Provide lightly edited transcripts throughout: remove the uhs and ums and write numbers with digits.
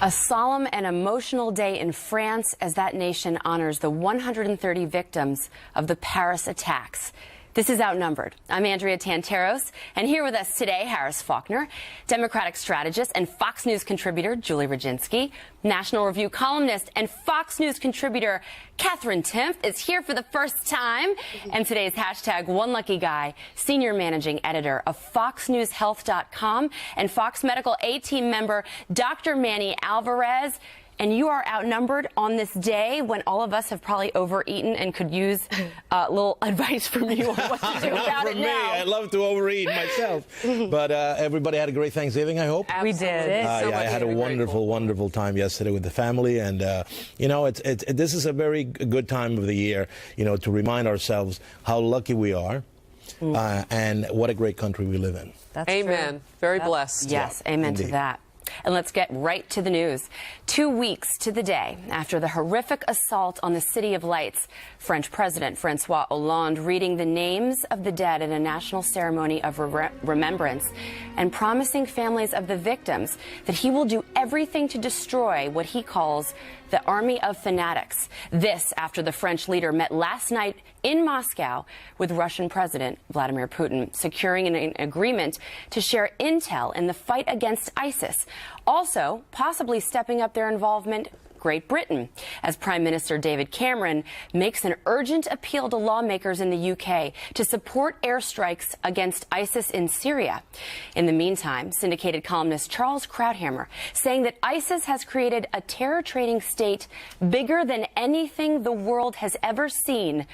A solemn and emotional day in France as that nation honors the 130 victims of the Paris attacks. This is Outnumbered. I'm Andrea Tantaros, and here with us today, Harris Faulkner, Democratic strategist and Fox News contributor Julie Roginsky, National Review columnist and Fox News contributor Katherine Timpf is here for the first time, and today's hashtag #OneLuckyGuy, senior managing editor of FoxNewsHealth.com and Fox Medical A-Team member Dr. Manny Alvarez. And you are outnumbered on this day when all of us have probably overeaten and could use a little advice from you on what to do about it now. Not from me. I love to overeat myself. But everybody had a great Thanksgiving, I hope. We did. I had a wonderful time yesterday with the family. And, you know, this is a very good time of the year, you know, to remind ourselves how lucky we are and what a great country we live in. That's Amen. True. Very blessed. Yes, amen to that. And let's get right to the news. 2 weeks to the day after the horrific assault on the City of Lights, French President Francois Hollande reading the names of the dead at a national ceremony of remembrance and promising families of the victims that he will do everything to destroy what he calls the army of fanatics. This after the French leader met last night in Moscow with Russian President Vladimir Putin, securing an agreement to share intel in the fight against ISIS. Also, possibly stepping up their involvement, Great Britain, as Prime Minister David Cameron makes an urgent appeal to lawmakers in the UK to support airstrikes against ISIS in Syria. In the meantime, syndicated columnist Charles Krauthammer saying that ISIS has created a terror-trading state bigger than anything the world has ever seen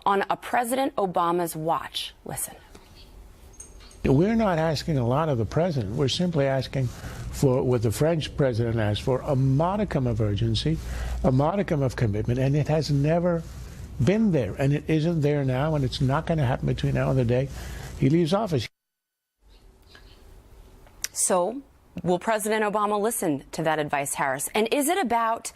on a President Obama's watch. Listen. We're not asking a lot of the president. We're simply asking for what the French president asked for, a modicum of urgency, a modicum of commitment, and it has never been there. And it isn't there now, and it's not going to happen between now and the day he leaves office. So, will President Obama listen to that advice, Harris? And is it about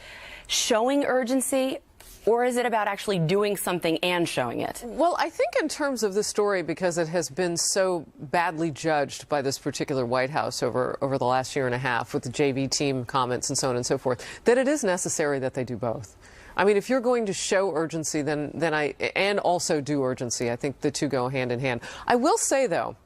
showing urgency, or is it about actually doing something and showing it? Well, I think in terms of this story, because it has been so badly judged by this particular White House over the last year and a half with the JV team comments and so on and so forth, that it is necessary that they do both. I mean, if you're going to show urgency, and also do urgency, I think the two go hand in hand. I will say, though,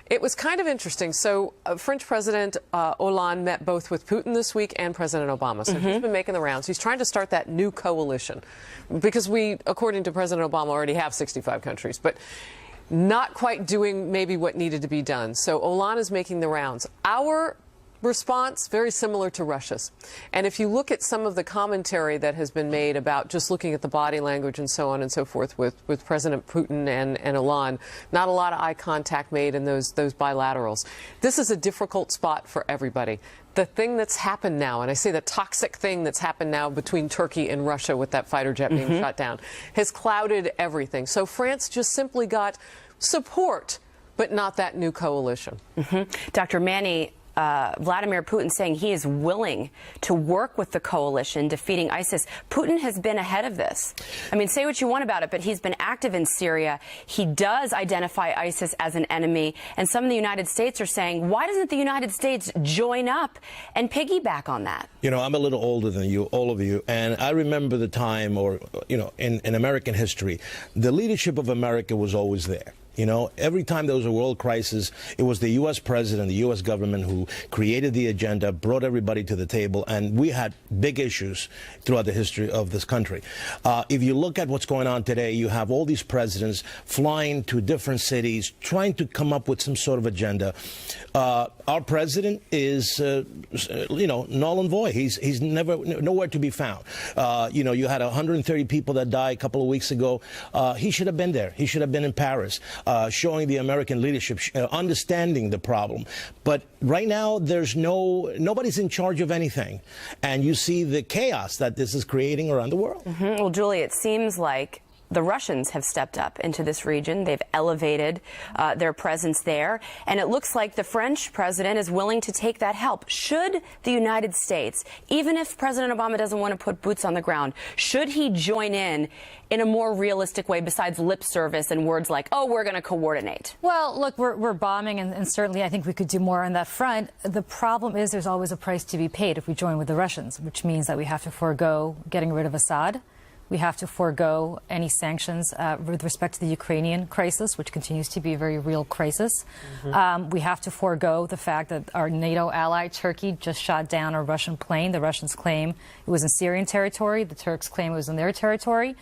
it was kind of interesting. So French President Hollande met both with Putin this week and President Obama. So he's been making the rounds. He's trying to start that new coalition because we, according to President Obama, already have 65 countries, but not quite doing maybe what needed to be done. So Hollande is making the rounds. Our response, very similar to Russia's. And if you look at some of the commentary that has been made about just looking at the body language and so on and so forth with President Putin and Hollande, not a lot of eye contact made in those bilaterals. This is a difficult spot for everybody. The thing that's happened now, and I say the toxic thing that's happened now between Turkey and Russia with that fighter jet being shot down, has clouded everything. So France just simply got support, but not that new coalition. Dr. Manny, Vladimir Putin saying he is willing to work with the coalition defeating ISIS. Putin has been ahead of this. I mean, say what you want about it, but he's been active in Syria. He does identify ISIS as an enemy. And some of the United States are saying, why doesn't the United States join up and piggyback on that? You know, I'm a little older than you, all of you, and I remember the time, or, you know, in American history, the leadership of America was always there. You know, every time there was a world crisis, it was the U.S. president, the U.S. government who created the agenda, brought everybody to the table, and we had big issues throughout the history of this country. If you look at what's going on today, you have all these presidents flying to different cities, trying to come up with some sort of agenda. Our president is, you know, null and void. He's nowhere to be found. You know, you had 130 people that died a couple of weeks ago. He should have been there. He should have been in Paris. Showing the American leadership, understanding the problem. But right now, nobody's in charge of anything. And you see the chaos that this is creating around the world. Well, Julie, it seems like the Russians have stepped up into this region. They've elevated their presence there. And it looks like the French president is willing to take that help. Should the United States, even if President Obama doesn't want to put boots on the ground, should he join in a more realistic way besides lip service and words like, oh, we're going to coordinate? Well, look, we're bombing, and certainly I think we could do more on that front. The problem is there's always a price to be paid if we join with the Russians, which means that we have to forego getting rid of Assad. We have to forego any sanctions with respect to the Ukrainian crisis, which continues to be a very real crisis. We have to forego the fact that our NATO ally, Turkey, just shot down a Russian plane. The Russians claim it was in Syrian territory. The Turks claim it was in their territory.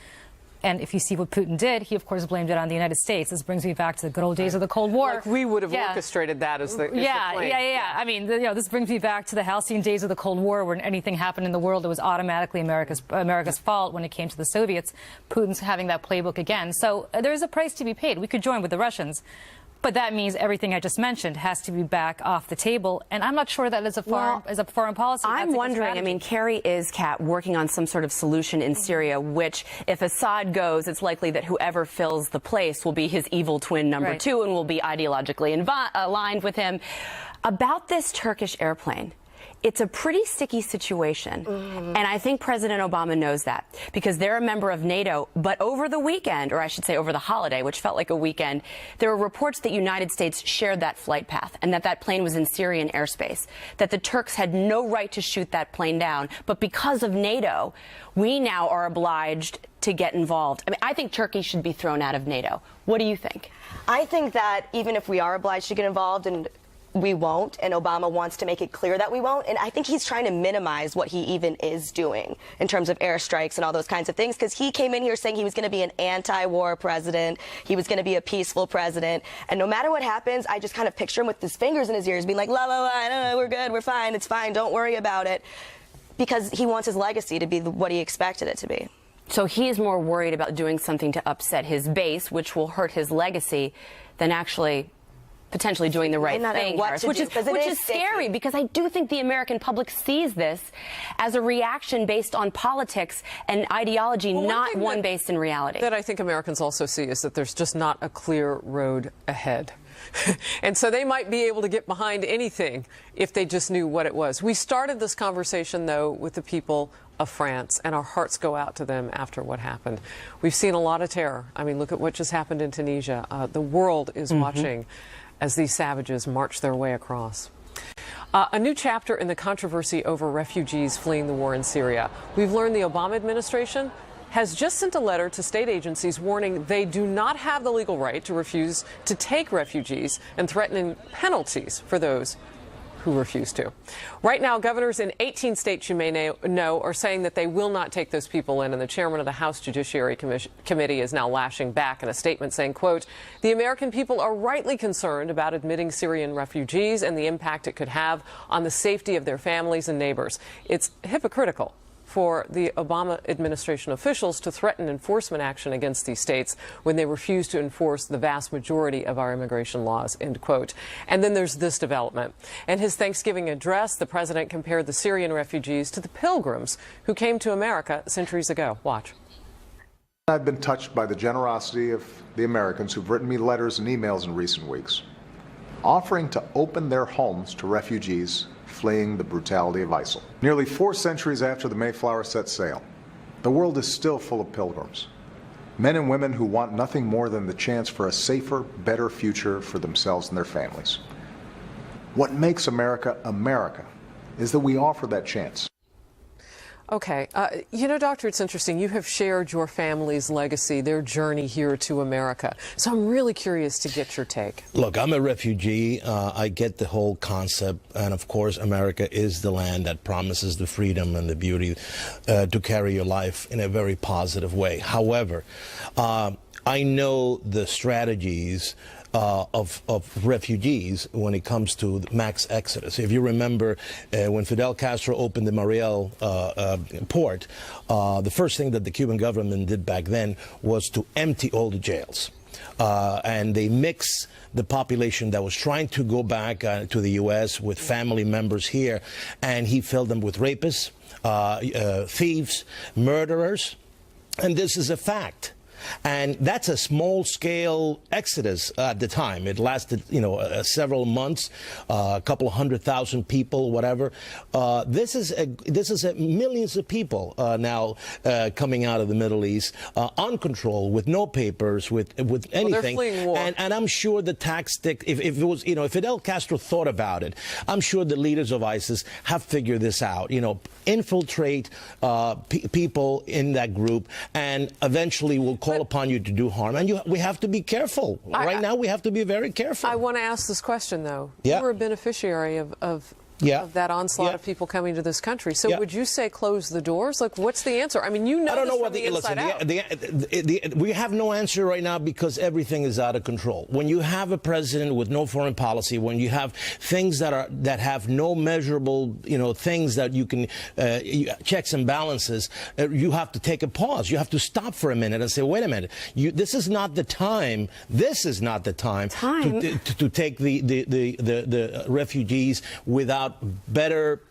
And if you see what Putin did, he, of course, blamed it on the United States. This brings me back to the good old days of the Cold War. Like we would have orchestrated that as the plane. I mean, this brings me back to the halcyon days of the Cold War, when anything happened in the world, it was automatically America's fault when it came to the Soviets. Putin's having that playbook again. So there is a price to be paid. We could join with the Russians. But that means everything I just mentioned has to be back off the table. And I'm not sure that as a foreign policy. I'm wondering, I mean, Kerry is, Kat, working on some sort of solution in Syria, which if Assad goes, it's likely that whoever fills the place will be his evil twin number two and will be ideologically aligned with him. About this Turkish airplane, it's a pretty sticky situation, and I think President Obama knows that, because they're a member of NATO. But over the weekend, or I should say over the holiday, which felt like a weekend, there were reports that United States shared that flight path and that plane was in Syrian airspace, that the Turks had no right to shoot that plane down. But because of NATO, we now are obliged to get involved. I mean, I think Turkey should be thrown out of NATO. What do you think? I think that even if we are obliged to get involved, and we won't, and Obama wants to make it clear that we won't, and I think he's trying to minimize what he even is doing in terms of airstrikes and all those kinds of things, because he came in here saying he was going to be an anti-war president, he was going to be a peaceful president, and no matter what happens, I just kind of picture him with his fingers in his ears being like, la la la, no, we're good, we're fine, it's fine, don't worry about it, because he wants his legacy to be what he expected it to be. So he is more worried about doing something to upset his base, which will hurt his legacy, than actually potentially doing the right thing, which is scary, because I do think the American public sees this as a reaction based on politics and ideology, not one based in reality. That I think Americans also see is that there's just not a clear road ahead. And so they might be able to get behind anything if they just knew what it was. We started this conversation, though, with the people of France, and our hearts go out to them after what happened. We've seen a lot of terror. I mean, look at what just happened in Tunisia. The world is watching as these savages march their way across. A new chapter in the controversy over refugees fleeing the war in Syria. We've learned the Obama administration has just sent a letter to state agencies warning they do not have the legal right to refuse to take refugees, and threatening penalties for those who refuse to. Right now, governors in 18 states, you may know, are saying that they will not take those people in, and the chairman of the House Judiciary Committee is now lashing back in a statement saying, quote, the American people are rightly concerned about admitting Syrian refugees and the impact it could have on the safety of their families and neighbors. It's hypocritical for the Obama administration officials to threaten enforcement action against these states when they refuse to enforce the vast majority of our immigration laws, end quote. And then there's this development. In his Thanksgiving address, the president compared the Syrian refugees to the pilgrims who came to America centuries ago. Watch. I've been touched by the generosity of the Americans who've written me letters and emails in recent weeks, offering to open their homes to refugees fleeing the brutality of ISIL. Nearly 4 centuries after the Mayflower set sail, the world is still full of pilgrims, men and women who want nothing more than the chance for a safer, better future for themselves and their families. What makes America America is that we offer that chance. Okay. You know, Doctor, it's interesting. You have shared your family's legacy, their journey here to America. So I'm really curious to get your take. Look, I'm a refugee. I get the whole concept. And of course, America is the land that promises the freedom and the beauty to carry your life in a very positive way. However, I know the strategies of refugees when it comes to max exodus. If you remember, when Fidel Castro opened the Mariel port, the first thing that the Cuban government did back then was to empty all the jails. And they mix the population that was trying to go back to the U.S. with family members here, and he filled them with rapists, thieves, murderers, and this is a fact. And that's a small-scale exodus at the time. It lasted, several months, a couple of 100,000 people, whatever. This is millions of people now coming out of the Middle East, uncontrolled, with no papers, with anything. Well, they're fleeing war. And I'm sure the tactic, if it was, if Fidel Castro thought about it, I'm sure the leaders of ISIS have figured this out. Infiltrate people in that group, and eventually will call upon you to do harm. And we have to be careful. Right now, we have to be very careful. I want to ask this question, though. Yeah. You were a beneficiary of that onslaught of people coming to this country. So would you say close the doors? Like, what's the answer? I mean, I don't know what the inside out. We have no answer right now because everything is out of control. When you have a president with no foreign policy, when you have things that have no measurable, things that you can checks and balances, you have to take a pause. You have to stop for a minute and say, wait a minute, this is not the time. This is not the time. To take the refugees without better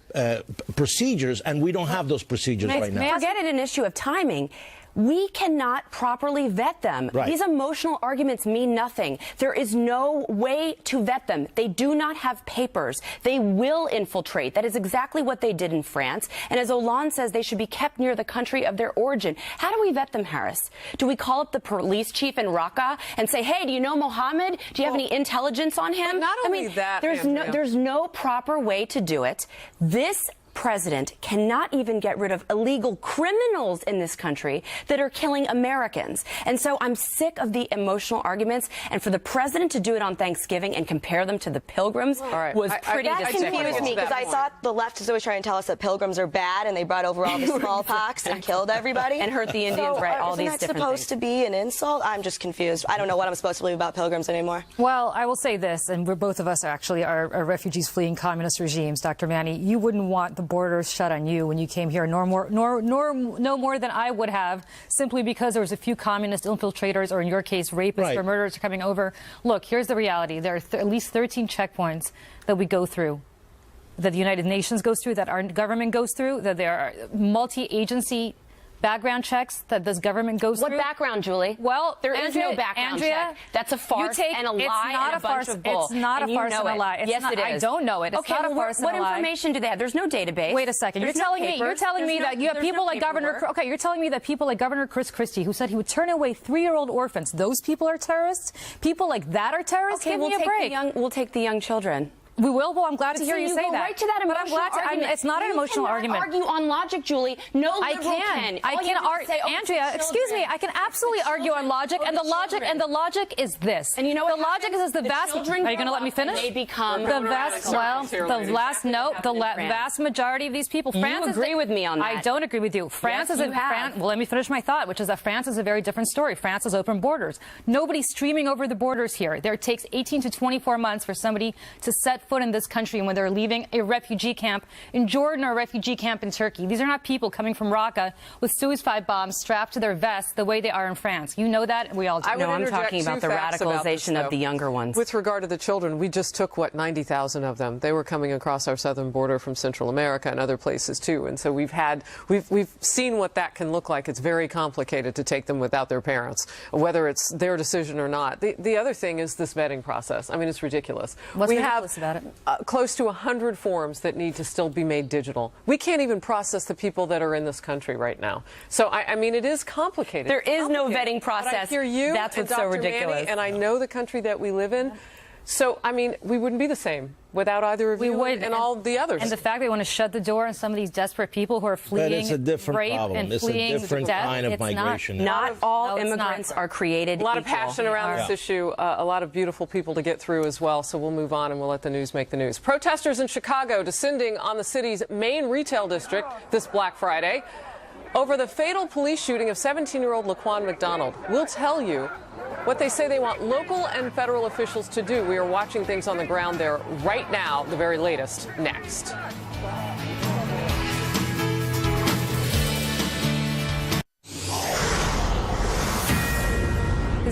procedures, and we don't have those procedures right now. Forget it, an issue of timing. We cannot properly vet them. Right. These emotional arguments mean nothing. There is no way to vet them. They do not have papers. They will infiltrate. That is exactly what they did in France. And as Hollande says, they should be kept near the country of their origin. How do we vet them, Harris? Do we call up the police chief in Raqqa and say, hey, do you know Mohammed? Do you have any intelligence on him? Not only that, there's no proper way to do it. This president cannot even get rid of illegal criminals in this country that are killing Americans. And so I'm sick of the emotional arguments. And for the president to do it on Thanksgiving and compare them to the pilgrims was pretty That confused me because I thought the left is always trying to tell us that pilgrims are bad and they brought over all the smallpox and killed everybody. And hurt the Indians, right? All these different things. Isn't that supposed to be an insult? I'm just confused. I don't know what I'm supposed to believe about pilgrims anymore. Well, I will say this, and both of us are refugees fleeing communist regimes. Dr. Manny, you wouldn't want the borders shut on you when you came here, no more than I would have, simply because there was a few communist infiltrators, or in your case, rapists or murderers coming over. Look, here's the reality. There are at least 13 checkpoints that we go through, that the United Nations goes through, that our government goes through, that there are multi-agency background checks that this government goes through. What background, Julie? Well, there is no background check. That's a farce and a lie and a bunch of bull. It's not a farce and a lie. Yes, it is. I don't know it. It's not a farce and a lie. What information do they have? There's no database. Wait a second. You're telling me that you have people like Governor. Okay, you're telling me that people like Governor Chris Christie, who said he would turn away 3-year-old orphans, those people are terrorists? People like that are terrorists? Okay, Give me a break. We'll take the young children. We will. Well, I'm glad to hear you say that. Right to that emotional argument. It's not an emotional argument. Argue on logic, Julie. No liberal can. I can argue. Andrea, excuse me. I can absolutely argue on logic, and the logic is this. And you know what? The logic is the vast. Are you going to let me finish? They become the vast. Well, the vast majority of these people. France you agree with me on that? I don't agree with you. France is well, let me finish my thought, which is that France is a very different story. France has open borders. Nobody's streaming over the borders here. It takes 18 to 24 months for somebody to set foot in this country when they're leaving a refugee camp in Jordan or a refugee camp in Turkey. These are not people coming from Raqqa with suicide bombs strapped to their vests the way they are in France. You know that, and we all do. No, I'm talking about the radicalization of the younger ones. With regard to the children, we just took, 90,000 of them. They were coming across our southern border from Central America and other places, too. And so we've seen what that can look like. It's very complicated to take them without their parents, whether it's their decision or not. The other thing is this vetting process. I mean, it's ridiculous. What's ridiculous about it? Close to 100 forms that need to still be made digital. We can't even process the people that are in this country right now. So, I mean, it is complicated. There is no vetting process. But I hear you. That's what's so ridiculous. Manny, and I know the country that we live in. So, I mean, we wouldn't be the same without either of you and all the others. And the fact they want to shut the door on some of these desperate people who are fleeing it's a different rape problem. and it's fleeing a different death. kind of migration. Not all immigrants are created equal. A lot of passion around this issue, a lot of beautiful people to get through as well. So we'll move on and we'll let the news make the news. Protesters in Chicago descending on the city's main retail district this Black Friday over the fatal police shooting of 17-year-old Laquan McDonald. We'll tell you what they say they want local and federal officials to do. We are watching things on the ground there right now, the very latest, next.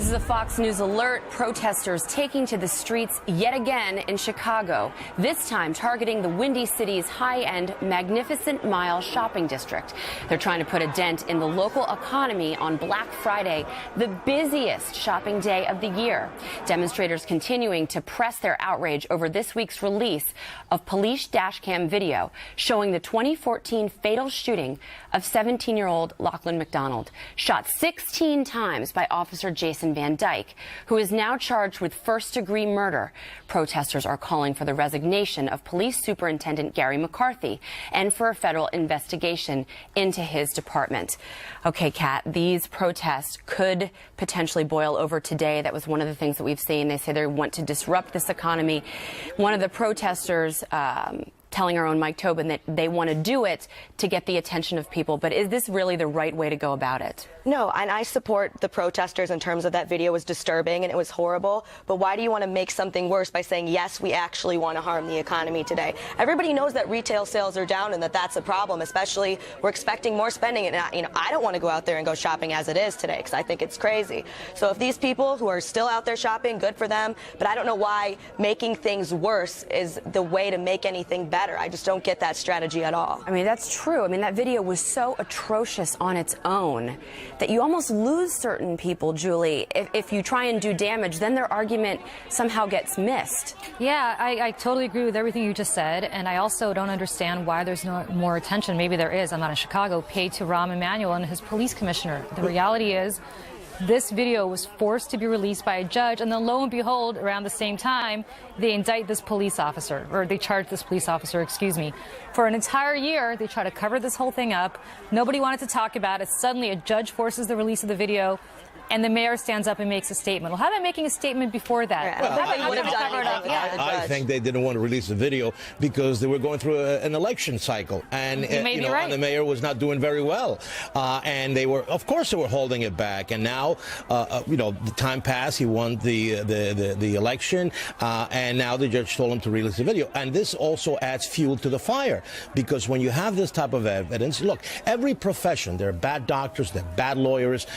This is a Fox News alert. Protesters taking to the streets yet again in Chicago, this time targeting the Windy City's high-end Magnificent Mile shopping district. They're trying to put a dent in the local economy on Black Friday, the busiest shopping day of the year. Demonstrators continuing to press their outrage over this week's release of police dashcam video showing the 2014 fatal shooting of 17-year-old Lachlan McDonald, shot 16 times by Officer Jason Van Dyke, who is now charged with first-degree murder. Protesters are calling for the resignation of Police Superintendent Gary McCarthy and for a federal investigation into his department. Okay, Kat, these protests could potentially boil over today. That was one of the things that we've seen. They say they want to disrupt this economy. One of the protesters telling our own Mike Tobin that they want to do it to get the attention of people. But is this really the right way to go about it? No, and I support the protesters in terms of that video was disturbing and it was horrible. But why do you want to make something worse by saying, yes, we actually want to harm the economy today? Everybody knows that retail sales are down and that that's a problem, especially we're expecting more spending. And I don't want to go out there and go shopping as it is today because I think it's crazy. So if these people who are still out there shopping, good for them. But I don't know why making things worse is the way to make anything better. I just don't get that strategy at all. I mean, that's true. I mean, that video was so atrocious on its own that you almost lose certain people, Julie. If you try and do damage, then their argument somehow gets missed. Yeah, I totally agree with everything you just said. And I also don't understand why there's no more attention. Maybe there is. I'm not in Chicago. Paid to Rahm Emanuel and his police commissioner. The reality is, this video was forced to be released by a judge, and then lo and behold, around the same time, they indict this police officer, or they charge this police officer, excuse me. For an entire year, they try to cover this whole thing up. Nobody wanted to talk about it. Suddenly, a judge forces the release of the video, and the mayor stands up and makes a statement. Well, how about making a statement before that? I think they didn't want to release the video because they were going through an election cycle, and and the mayor was not doing very well, and they were, of course, they were holding it back. And now, the time passed. He won the election, and now the judge told him to release the video. And this also adds fuel to the fire because when you have this type of evidence, look, every profession, there are bad doctors, there are bad lawyers,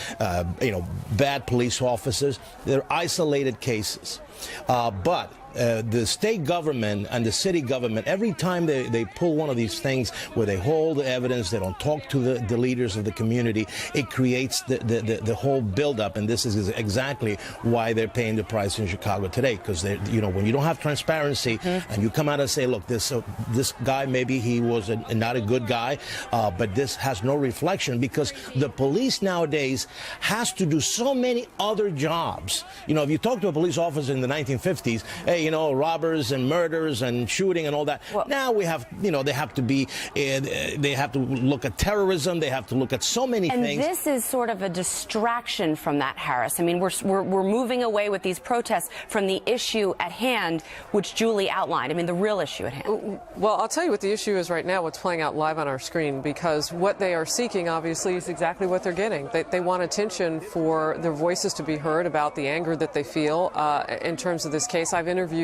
bad police officers. They're isolated cases. But the state government and the city government, every time they pull one of these things where they hold the evidence, they don't talk to the leaders of the community, it creates the whole buildup. And this is exactly why they're paying the price in Chicago today. Because when you don't have transparency and you come out and say, look, this guy, maybe he was not a good guy, but this has no reflection because the police nowadays has to do so many other jobs. If you talk to a police officer in the 1950s, hey, robbers and murders and shooting and all that. Well, now we have, they have to look at terrorism. They have to look at so many things. And this is sort of a distraction from that, Harris. I mean, we're moving away with these protests from the issue at hand, which Julie outlined. I mean, the real issue at hand. Well, I'll tell you what the issue is right now, what's playing out live on our screen, because what they are seeking, obviously, is exactly what they're getting. They want attention for their voices to be heard about the anger that they feel in terms of this case. I've interviewed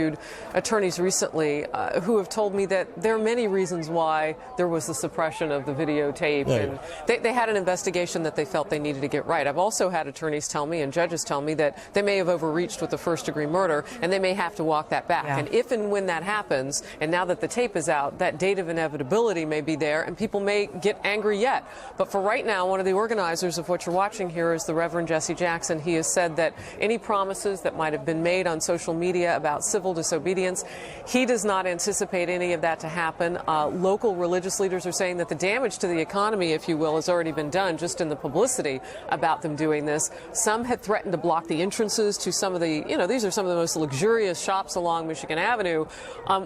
attorneys recently who have told me that there are many reasons why there was the suppression of the videotape. Right. And they had an investigation that they felt they needed to get right. I've also had attorneys tell me and judges tell me that they may have overreached with the first-degree murder and they may have to walk that back. Yeah. And if and when that happens, and now that the tape is out, that date of inevitability may be there and people may get angry yet. But for right now, one of the organizers of what you're watching here is the Reverend Jesse Jackson. He has said that any promises that might have been made on social media about civil disobedience, he does not anticipate any of that to happen. Local religious leaders are saying that the damage to the economy, if you will, has already been done just in the publicity about them doing this. Some had threatened to block the entrances to some of the, these are some of the most luxurious shops along Michigan Avenue,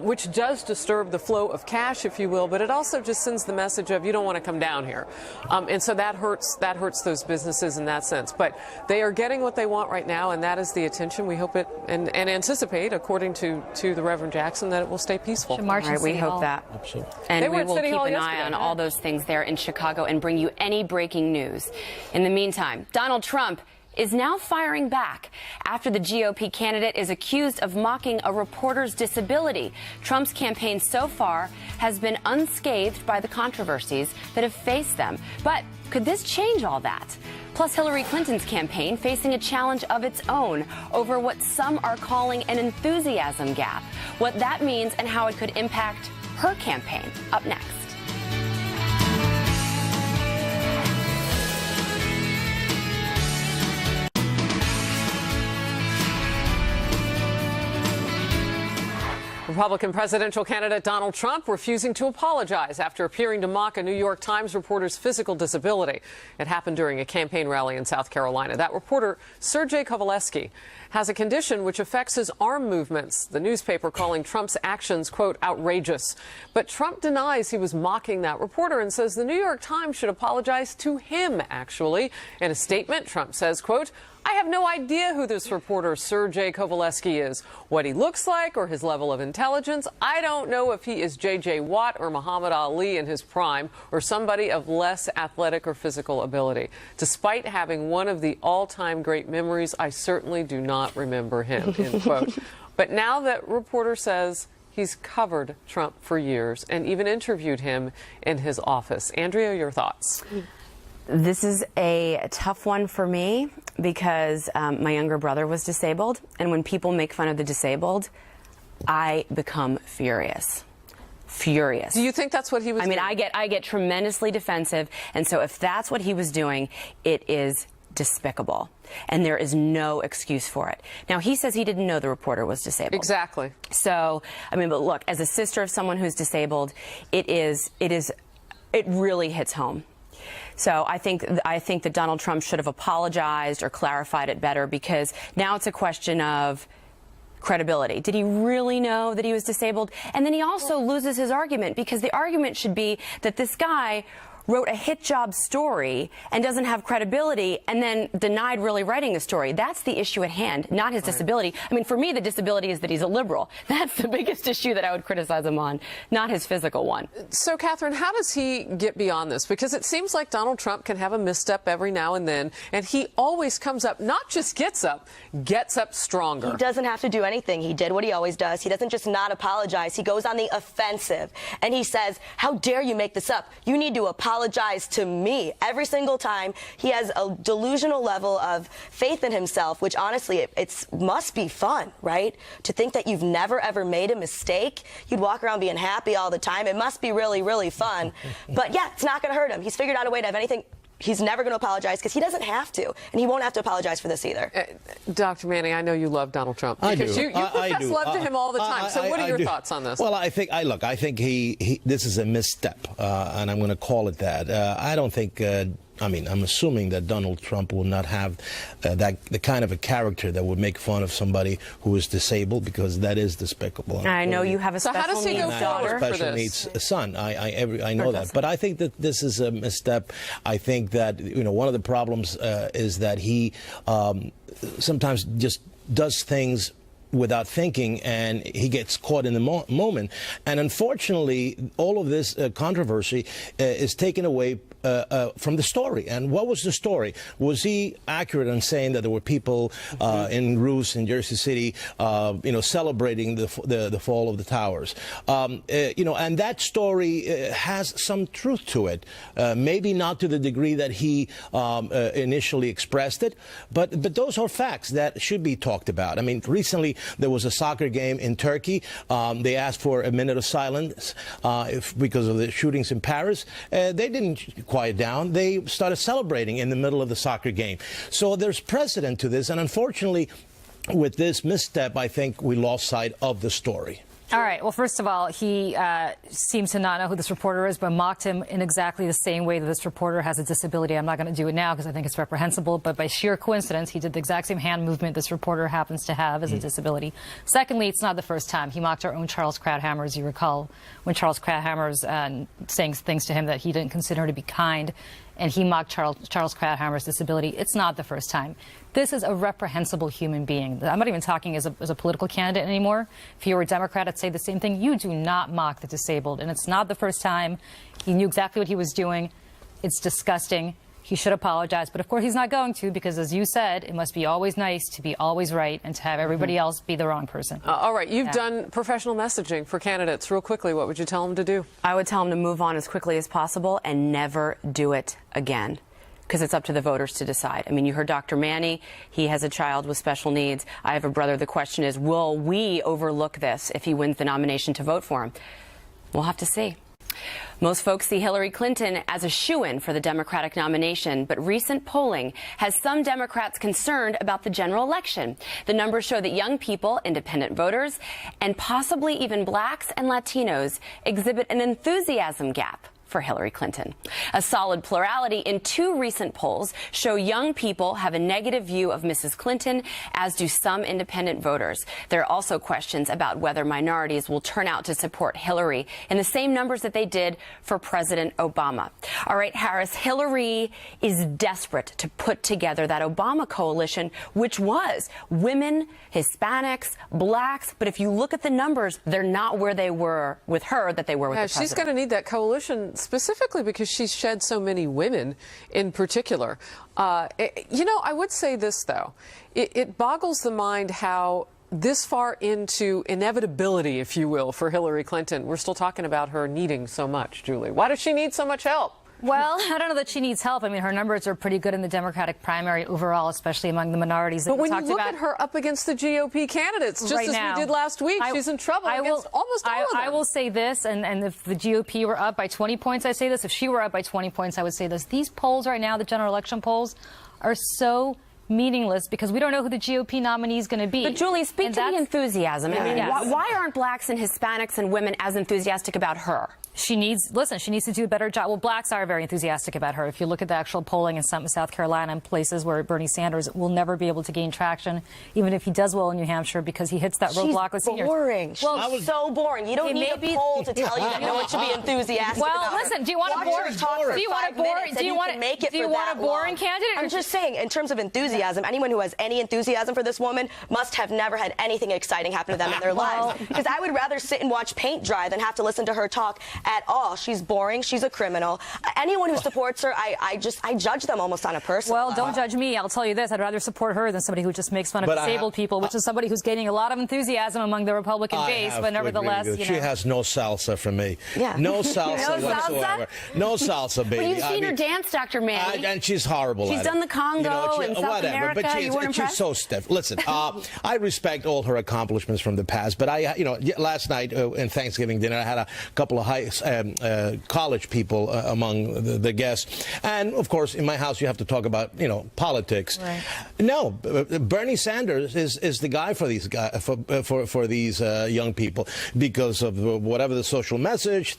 which does disturb the flow of cash, if you will, but it also just sends the message of you don't want to come down here. And so that hurts those businesses in that sense. But they are getting what they want right now, and that is the attention. We hope it and anticipate, according to the Reverend Jackson, that it will stay peaceful. All right, we hope that. Absolutely. And we will keep an eye on all those things there in Chicago and bring you any breaking news. In the meantime, Donald Trump is now firing back after the GOP candidate is accused of mocking a reporter's disability. Trump's campaign so far has been unscathed by the controversies that have faced them. But could this change all that? Plus, Hillary Clinton's campaign facing a challenge of its own over what some are calling an enthusiasm gap. What that means and how it could impact her campaign. Up next. Republican presidential candidate Donald Trump refusing to apologize after appearing to mock a New York Times reporter's physical disability. It happened during a campaign rally in South Carolina. That reporter, Sergei Kovalevsky, has a condition which affects his arm movements, the newspaper calling Trump's actions, quote, outrageous. But Trump denies he was mocking that reporter and says the New York Times should apologize to him, actually. In a statement, Trump says, quote, I have no idea who this reporter Sergei Kovalevsky is, what he looks like, or his level of intelligence. I don't know if he is J.J. Watt or Muhammad Ali in his prime, or somebody of less athletic or physical ability. Despite having one of the all-time great memories, I certainly do not remember him, end quote. But now that reporter says he's covered Trump for years and even interviewed him in his office. Andrea, your thoughts? This is a tough one for me because my younger brother was disabled, and when people make fun of the disabled, I become furious. Furious. Do you think that's what he was doing? I get tremendously defensive, and so if that's what he was doing, it is despicable, and there is no excuse for it. Now, he says he didn't know the reporter was disabled. Exactly. So, but look, as a sister of someone who's disabled, it really hits home. So I think that Donald Trump should have apologized or clarified it better, because now it's a question of credibility. Did he really know that he was disabled? And then he also loses his argument, because the argument should be that this guy wrote a hit job story and doesn't have credibility and then denied really writing the story. That's the issue at hand, not his disability. For me, the disability is that he's a liberal. That's the biggest issue that I would criticize him on, not his physical one. So, Katherine, how does he get beyond this? Because it seems like Donald Trump can have a misstep every now and then, and he always comes up, not just gets up stronger. He doesn't have to do anything. He did what he always does. He doesn't just not apologize. He goes on the offensive, and he says, how dare you make this up? You need to apologize to me. Every single time. He has a delusional level of faith in himself, which honestly, it must be fun, right? To think that you've never ever made a mistake. You'd walk around being happy all the time. It must be really, really fun. But yeah, it's not going to hurt him. He's figured out a way to have anything. He's never going to apologize, because he doesn't have to, and he won't have to apologize for this either. Dr. Manny, I know you love Donald Trump. I do. You profess love to him all the time. So what are your thoughts on this? Well, I think this is a misstep, and I'm going to call it that. I don't think. I'm assuming that Donald Trump will not have the kind of a character that would make fun of somebody who is disabled, because that is despicable. I know you have a special how does he needs go daughter. Special needs son. I know that, but I think that this is a misstep. I think that one of the problems is that he sometimes just does things without thinking, and he gets caught in the moment. And unfortunately, all of this controversy is taken away from the story. And what was the story? Was he accurate in saying that there were people in Roos in Jersey City, celebrating the fall of the towers? And that story has some truth to it. Maybe not to the degree that he initially expressed it, but those are facts that should be talked about. Recently there was a soccer game in Turkey. They asked for a minute of silence because of the shootings in Paris. They didn't quiet down. They started celebrating in the middle of the soccer game. So there's precedent to this, and unfortunately, with this misstep, I think we lost sight of the story. All right. Well, first of all, he seems to not know who this reporter is, but mocked him in exactly the same way that this reporter has a disability. I'm not going to do it now because I think it's reprehensible, but by sheer coincidence, he did the exact same hand movement this reporter happens to have as a disability. Secondly, it's not the first time. He mocked our own Charles Krauthammer, as you recall, when Charles Krauthammer's saying things to him that he didn't consider to be kind, and he mocked Charles Krauthammer's disability. It's not the first time. This is a reprehensible human being. I'm not even talking as a political candidate anymore. If you were a Democrat, I'd say the same thing. You do not mock the disabled, and it's not the first time. He knew exactly what he was doing. It's disgusting. He should apologize. But of course, he's not going to, because as you said, it must be always nice to be always right and to have everybody else be the wrong person. All right. You've done professional messaging for candidates. Real quickly, what would you tell them to do? I would tell them to move on as quickly as possible and never do it again, because it's up to the voters to decide. I mean, you heard Dr. Manny. He has a child with special needs. I have a brother. The question is, will we overlook this if he wins the nomination to vote for him? We'll have to see. Most folks see Hillary Clinton as a shoo-in for the Democratic nomination, but recent polling has some Democrats concerned about the general election. The numbers show that young people, independent voters, and possibly even blacks and Latinos exhibit an enthusiasm gap for Hillary Clinton. A solid plurality in 2 recent polls show young people have a negative view of Mrs. Clinton, as do some independent voters. There are also questions about whether minorities will turn out to support Hillary in the same numbers that they did for President Obama. All right, Harris, Hillary is desperate to put together that Obama coalition, which was women, Hispanics, blacks. But if you look at the numbers, they're not where they were with her that they were with the president. She's going to need that coalition specifically because she's shed so many women in particular. You know, I would say this, though. It boggles the mind how this far into inevitability, if you will, for Hillary Clinton, we're still talking about her needing so much, Julie. Why does she need so much help? Well, I don't know that she needs help. I mean, her numbers are pretty good in the Democratic primary overall, especially among the minorities that we talked about. But when you look at her up against the GOP candidates, just right as now, we did last week, she's in trouble against almost all of them. I will say this, and if the GOP were up by 20 points, I say this. If she were up by 20 points, I would say this. These polls right now, the general election polls, are meaningless because we don't know who the GOP nominee is going to be. But Julie, speak to the enthusiasm. I mean, why aren't blacks and Hispanics and women as enthusiastic about her? She needs to do a better job. Well, blacks are very enthusiastic about her. If you look at the actual polling in some South Carolina and places where Bernie Sanders will never be able to gain traction, even if he does well in New Hampshire, because he hits that roadblock with seniors. She's boring. Well, she's so boring. You don't need a poll to tell you that no one should be enthusiastic about her. Listen, do you want a boring candidate? I'm just saying, in terms of enthusiasm, anyone who has any enthusiasm for this woman must have never had anything exciting happen to them in their lives. Because I would rather sit and watch paint dry than have to listen to her talk at all. She's boring. She's a criminal. Anyone who supports her, I judge them almost on a personal level. Well, don't judge me. I'll tell you this. I'd rather support her than somebody who just makes fun of disabled people, which is somebody who's gaining a lot of enthusiasm among the Republican base. But nevertheless, she has no salsa for me. Yeah. No salsa whatsoever. No salsa, baby. Well, you've seen her dance, Dr. Manny. And she's horrible She's at done it. the Congo in South America. But you weren't impressed? she's so stiff. Listen, I respect all her accomplishments from the past, but last night in Thanksgiving dinner, I had a couple of college people among the guests, and of course, in my house, you have to talk about politics. Right. No, Bernie Sanders is the guy for these for these young people because of whatever the social message.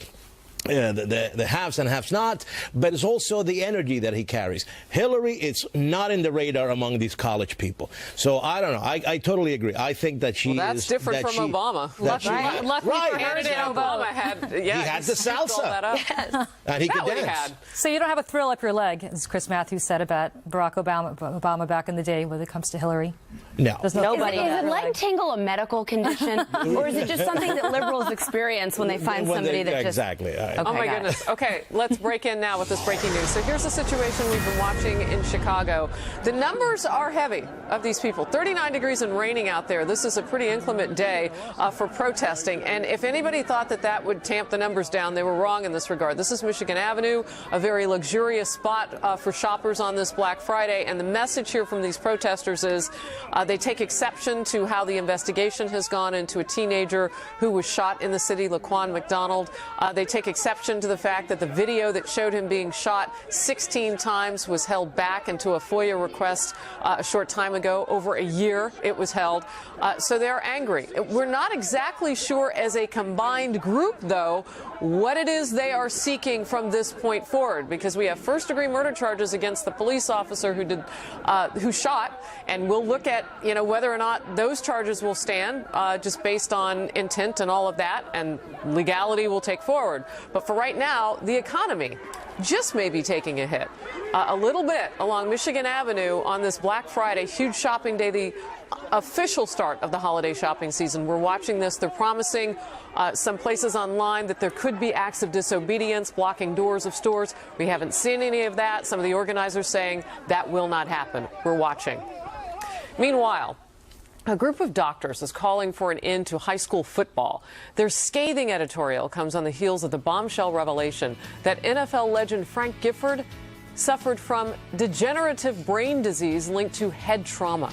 The haves and have-nots, but it's also the energy that he carries. Hillary, it's not in the radar among these college people. So I don't know. I totally agree. I think that she that's different from Obama. Luckily for her, Obama had, he had the salsa. Yes. And he could dance. So you don't have a thrill up your leg, as Chris Matthews said about Barack Obama back in the day when it comes to Hillary. No. There's nobody. Is leg tingle a medical condition, or is it just something that liberals experience when they find somebody that just... Exactly. Okay, oh, my goodness. Okay, let's break in now with this breaking news. So here's the situation we've been watching in Chicago. The numbers are heavy of these people. 39 degrees and raining out there. This is a pretty inclement day for protesting. And if anybody thought that would tamp the numbers down, they were wrong in this regard. This is Michigan Avenue, a very luxurious spot for shoppers on this Black Friday. And the message here from these protesters is they take exception to how the investigation has gone into a teenager who was shot in the city, Laquan McDonald. They take exception to the fact that the video that showed him being shot 16 times was held back into a FOIA request a short time ago. Over a year it was held. So they're angry. We're not exactly sure as a combined group, though, what it is they are seeking from this point forward, because we have first-degree murder charges against the police officer who shot, and we'll look at whether or not those charges will stand just based on intent and all of that, and legality will take forward. But for right now, the economy just may be taking a hit. A little bit along Michigan Avenue on this Black Friday, huge shopping day, the official start of the holiday shopping season. We're watching this. They're promising some places online that there could be acts of disobedience, blocking doors of stores. We haven't seen any of that. Some of the organizers saying that will not happen. We're watching. Meanwhile, a group of doctors is calling for an end to high school football. Their scathing editorial comes on the heels of the bombshell revelation that NFL legend Frank Gifford suffered from degenerative brain disease linked to head trauma.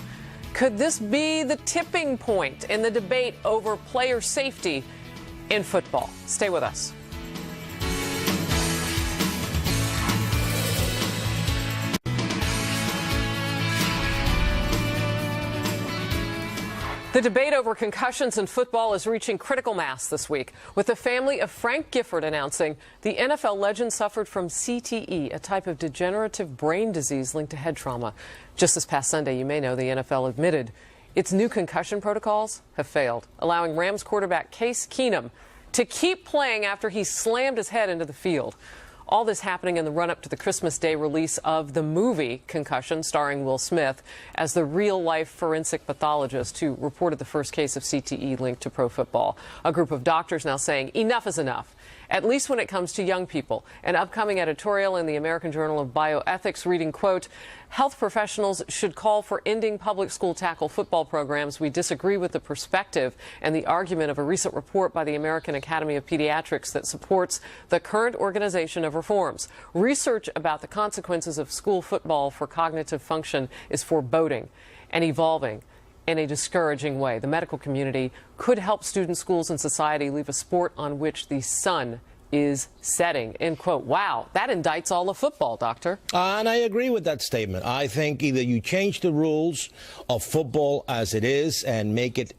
Could this be the tipping point in the debate over player safety in football? Stay with us. The debate over concussions in football is reaching critical mass this week, with the family of Frank Gifford announcing the NFL legend suffered from CTE, a type of degenerative brain disease linked to head trauma. Just this past Sunday, you may know the NFL admitted its new concussion protocols have failed, allowing Rams quarterback Case Keenum to keep playing after he slammed his head into the field. All this happening in the run-up to the Christmas Day release of the movie Concussion, starring Will Smith as the real-life forensic pathologist who reported the first case of CTE linked to pro football. A group of doctors now saying enough is enough, at least when it comes to young people. An upcoming editorial in the American Journal of Bioethics reading, quote, "Health professionals should call for ending public school tackle football programs. We disagree with the perspective and the argument of a recent report by the American Academy of Pediatrics that supports the current organization of reforms. Research about the consequences of school football for cognitive function is foreboding and evolving in a discouraging way. The medical community could help students, schools, and society leave a sport on which the sun is setting," end quote. Wow, that indicts all of football, Doctor. And I agree with that statement. I think either you change the rules of football as it is and make it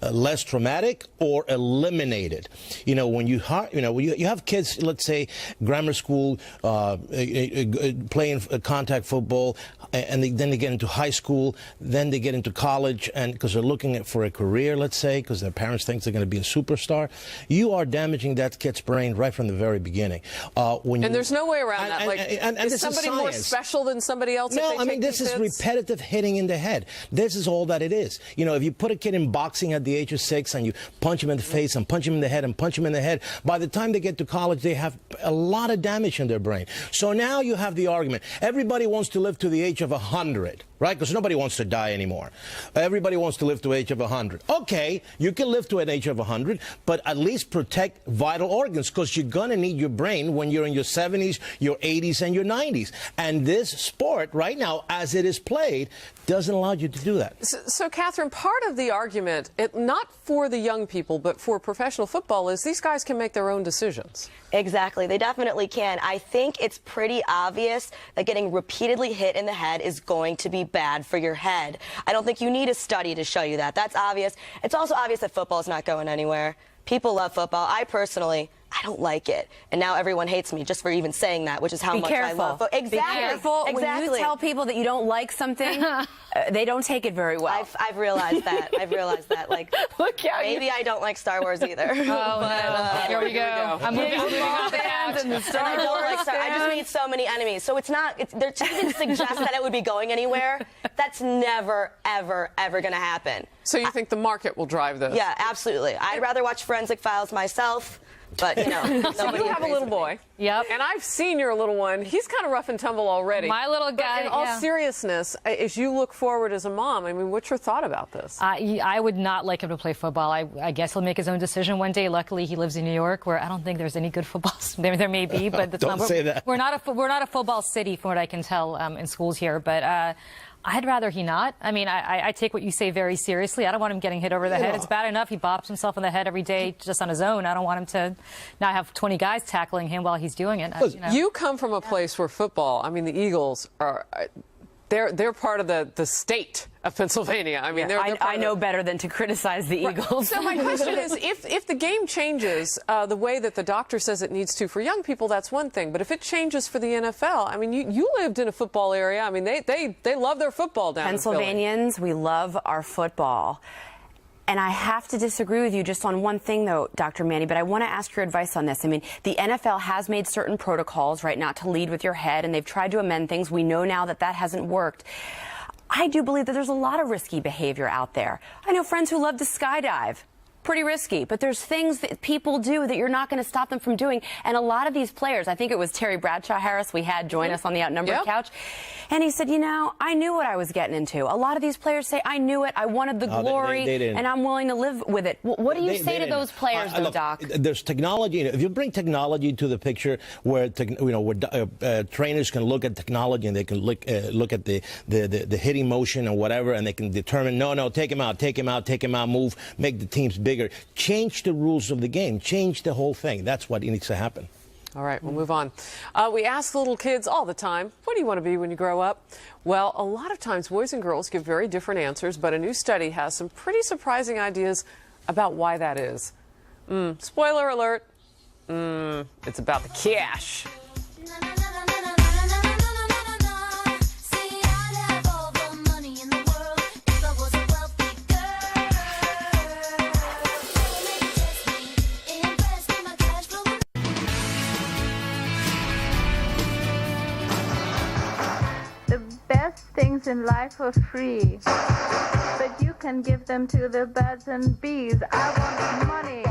less traumatic, or eliminate it. You know, when you have kids, let's say grammar school, playing contact football, and then they get into high school, then they get into college, and because they're looking for a career, let's say, because their parents think they're going to be a superstar, you are damaging that kid's brain right from the very beginning. And there's no way around that. Like, is somebody more special than somebody else? No, I mean, this is repetitive hitting in the head. This is all that it is. You know, if you put a kid in boxing at the age of 6 and you punch him in the face and punch him in the head and punch him in the head, by the time they get to college, they have a lot of damage in their brain. So now you have the argument. Everybody wants to live to the age of 100, right? Because nobody wants to die anymore. Everybody wants to live to the age of 100. Okay, you can live to an age of 100, but at least protect vital organs, because you're going to need your brain when you're in your 70s, your 80s, and your 90s. And this sport right now, as it is played, doesn't allow you to do that. So Katherine, part of the argument, not for the young people, but for professional football, is these guys can make their own decisions. Exactly. They definitely can. I think it's pretty obvious that getting repeatedly hit in the head is going to be bad for your head. I don't think you need a study to show you that. That's obvious. It's also obvious that football is not going anywhere. People love football. I don't like it. And now everyone hates me just for even saying that, which is how much I love football. Exactly. Be careful. Exactly. When you tell people that you don't like something, they don't take it very well. I've realized that. I've realized that. Like, maybe I don't like Star Wars either. Oh, no. Here we go. I'm moving off the couch. And I don't like Star Wars. I just made so many enemies. So it's not, to even suggest that it would be going anywhere, that's never, ever, ever going to happen. So you think the market will drive this? Yeah, absolutely. I'd rather watch Forensic Files myself. But, you know, so you have a little boy. Yep. And I've seen your little one. He's kind of rough and tumble already. My little guy. But in all seriousness, as you look forward as a mom, I mean, what's your thought about this? I would not like him to play football. I guess he'll make his own decision one day. Luckily, he lives in New York, where I don't think there's any good football. There may be, but that's don't say that. We're not a football city, from what I can tell, in schools here. But I'd rather he not. I mean, I take what you say very seriously. I don't want him getting hit over the head. It's bad enough he bops himself in the head every day just on his own. I don't want him to now have 20 guys tackling him while he's doing it. You come from a place where football, I mean, the Eagles are... They're part of the state of Pennsylvania. I mean, I know better than to criticize the Eagles. So my question is, if the game changes the way that the doctor says it needs to for young people, that's one thing. But if it changes for the NFL, I mean, you lived in a football area. I mean, they love their football down in Philly. Pennsylvanians, we love our football. And I have to disagree with you just on one thing, though, Dr. Manny, but I want to ask your advice on this. I mean, the NFL has made certain protocols, right, not to lead with your head, and they've tried to amend things. We know now that that hasn't worked. I do believe that there's a lot of risky behavior out there. I know friends who love to skydive. Pretty risky, but there's things that people do that you're not going to stop them from doing. And a lot of these players, I think it was Terry Bradshaw Harris we had join us on the Outnumbered couch, and he said, you know, I knew what I was getting into. A lot of these players say, I knew it, I wanted the glory, and I'm willing to live with it. What do you say to those players, though, look, Doc? There's technology. If you bring technology to the picture where, where trainers can look at technology and they can look at the hitting motion or whatever, and they can determine, no, take him out, move, make the teams bigger. Change the rules of the game. Change the whole thing. That's what needs to happen. All right, we'll move on. We ask little kids all the time, what do you want to be when you grow up? Well, a lot of times boys and girls give very different answers, but a new study has some pretty surprising ideas about why that is. Spoiler alert, it's about the cash. Things in life are free, but you can give them to the birds and bees. I want money.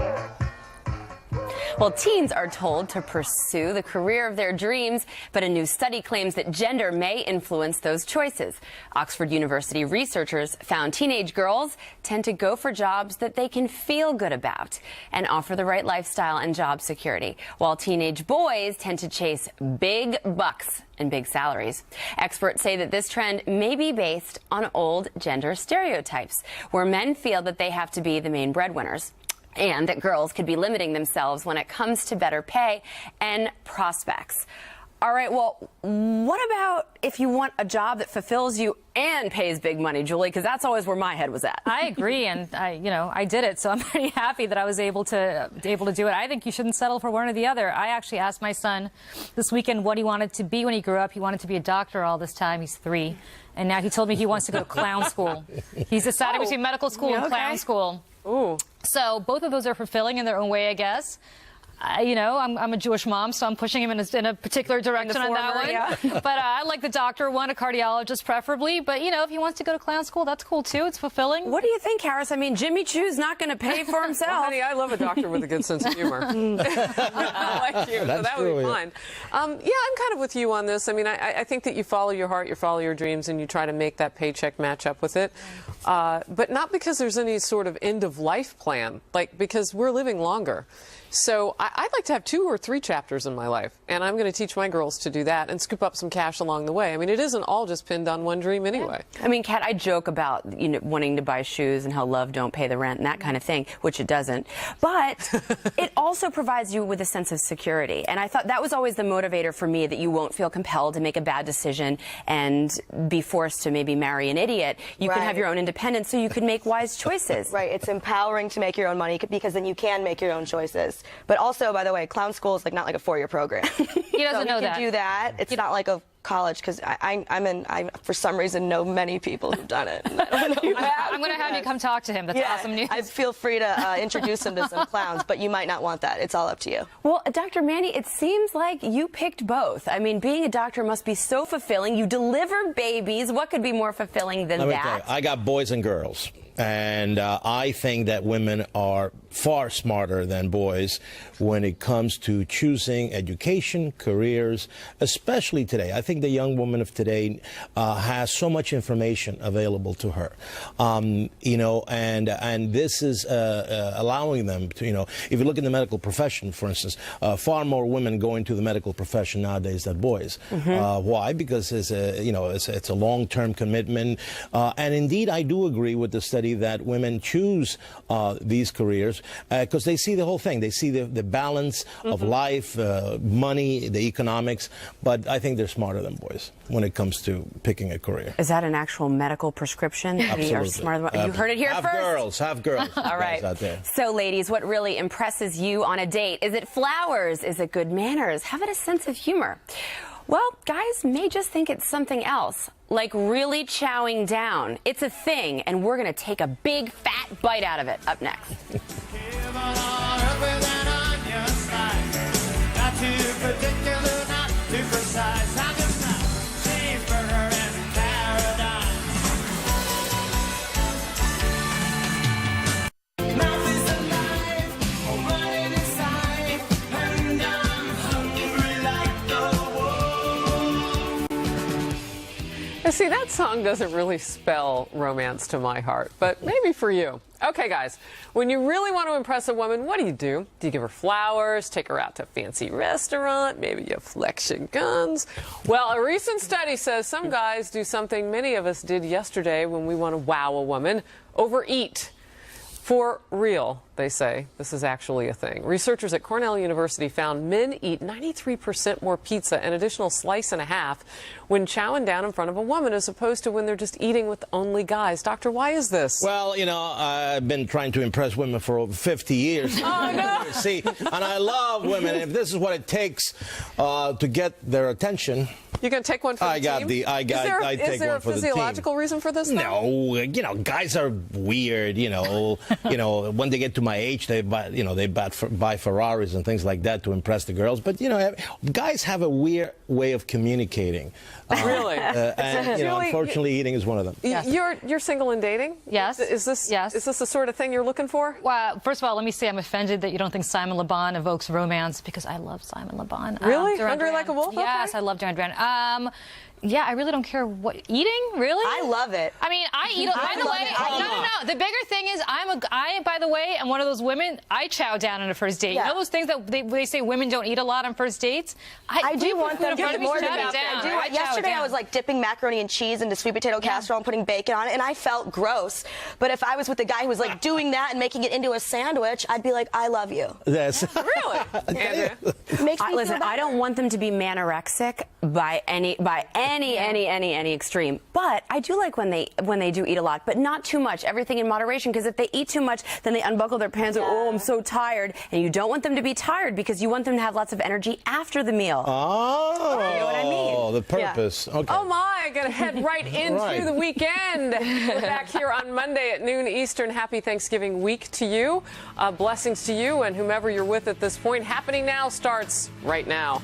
Well, teens are told to pursue the career of their dreams, but a new study claims that gender may influence those choices. Oxford University researchers found teenage girls tend to go for jobs that they can feel good about and offer the right lifestyle and job security, while teenage boys tend to chase big bucks and big salaries. Experts say that this trend may be based on old gender stereotypes, where men feel that they have to be the main breadwinners, and that girls could be limiting themselves when it comes to better pay and prospects. All right, well, what about if you want a job that fulfills you and pays big money, Julie? Because that's always where my head was at. I agree, and I did it, so I'm pretty happy that I was able to do it. I think you shouldn't settle for one or the other. I actually asked my son this weekend what he wanted to be when he grew up. He wanted to be a doctor all this time. He's 3, and now he told me he wants to go to clown school. He's decided between medical school and clown school. Ooh. So both of those are fulfilling in their own way, I guess. I'm a Jewish mom, so I'm pushing him in a particular direction on that one. Yeah. But I like the doctor one, a cardiologist preferably. But, if he wants to go to clown school, that's cool, too. It's fulfilling. What do you think, Harris? I mean, Jimmy Choo's not going to pay for himself. Well, honey, I love a doctor with a good sense of humor. I like you, so that would be fine. I'm kind of with you on this. I mean, I think that you follow your heart, you follow your dreams, and you try to make that paycheck match up with it. But not because there's any sort of end-of-life plan, because we're living longer. So I'd like to have 2 or 3 chapters in my life, and I'm going to teach my girls to do that and scoop up some cash along the way. I mean, it isn't all just pinned on one dream anyway. I mean, Kat, I joke about wanting to buy shoes and how love don't pay the rent and that kind of thing, which it doesn't. But it also provides you with a sense of security. And I thought that was always the motivator for me, that you won't feel compelled to make a bad decision and be forced to maybe marry an idiot. You can have your own independence, so you can make wise choices. Right. It's empowering to make your own money, because then you can make your own choices. But also, by the way, clown school is not like a 4-year program. He doesn't know that. You can do that. It's not like a college, because I for some reason know many people who've done it. And I don't know I'm going to have you come talk to him. That's awesome news. I feel free to introduce him to some clowns, but you might not want that. It's all up to you. Well, Dr. Manny, it seems like you picked both. I mean, being a doctor must be so fulfilling. You deliver babies. What could be more fulfilling than Let me that? tell you, I got boys and girls. And I think that women are far smarter than boys when it comes to choosing education, careers, especially today. I think the young woman of today has so much information available to her, and this is allowing them to, if you look in the medical profession, for instance, far more women go into the medical profession nowadays than boys. Why? Because it's a long-term commitment, and indeed, I do agree with the study that women choose these careers because they see the whole thing. They see the balance of life, money, the economics, but I think they're smarter than boys when it comes to picking a career. Is that an actual medical prescription? Absolutely. We are smarter than, you heard it here first. Have girls. All right. Out there. So, ladies, what really impresses you on a date? Is it flowers? Is it good manners? Have it a sense of humor? Well, guys may just think it's something else, like really chowing down. It's a thing, and we're going to take a big fat bite out of it. Up next. See, that song doesn't really spell romance to my heart, but maybe for you. Okay, guys, when you really want to impress a woman, what do? Do you give her flowers, take her out to a fancy restaurant, maybe you flex your guns? Well, a recent study says some guys do something many of us did yesterday when we want to wow a woman: overeat. For real, they say. This is actually a thing. Researchers at Cornell University found men eat 93% more pizza, an additional slice and a half, when chowing down in front of a woman as opposed to when they're just eating with only guys. Doctor, why is this? Well, you know, I've been trying to impress women for over 50 years. Oh, no. See, and I love women. If this is what it takes to get their attention. You're going to take one for the team? Is there a physiological reason for this? No, you know, guys are weird. You know, when they get to my age, they buy Ferraris and things like that to impress the girls. But you know, guys have a weird way of communicating. Really? And you know, unfortunately, eating is one of them. Yes. You're single and dating? Yes. Is this the sort of thing you're looking for? Well, first of all, let me say I'm offended that you don't think Simon Le Bon evokes romance, because I love Simon Le Bon. Really? Hungry Like a Wolf? Yes, Okay. I love Duran Duran. Yeah, I really don't care what eating. Really? I love it. I mean, I eat. By the way, no. The bigger thing is, I by the way, am one of those women. I chow down on a first date. Yeah. You know those things that they say women don't eat a lot on first dates. I do want them to put eat more than chow that. down. Yesterday, I was like dipping macaroni and cheese into sweet potato casserole and putting bacon on it, and I felt gross. But if I was with the guy who was like doing that and making it into a sandwich, I'd be like, I love you. Yes. Really? Andrea? Makes me Listen, feel I don't better. want them to be manorexic by any extreme. But I do like when they do eat a lot, but not too much. Everything in moderation, because if they eat too much, then they unbuckle their pants and, oh, I'm so tired. And you don't want them to be tired, because you want them to have lots of energy after the meal. Oh, you know what I mean? The purpose. Yeah. Okay. Oh my, gonna head right into the weekend. We're back here on Monday at noon Eastern. Happy Thanksgiving week to you. Blessings to you and whomever you're with at this point. Happening Now starts right now.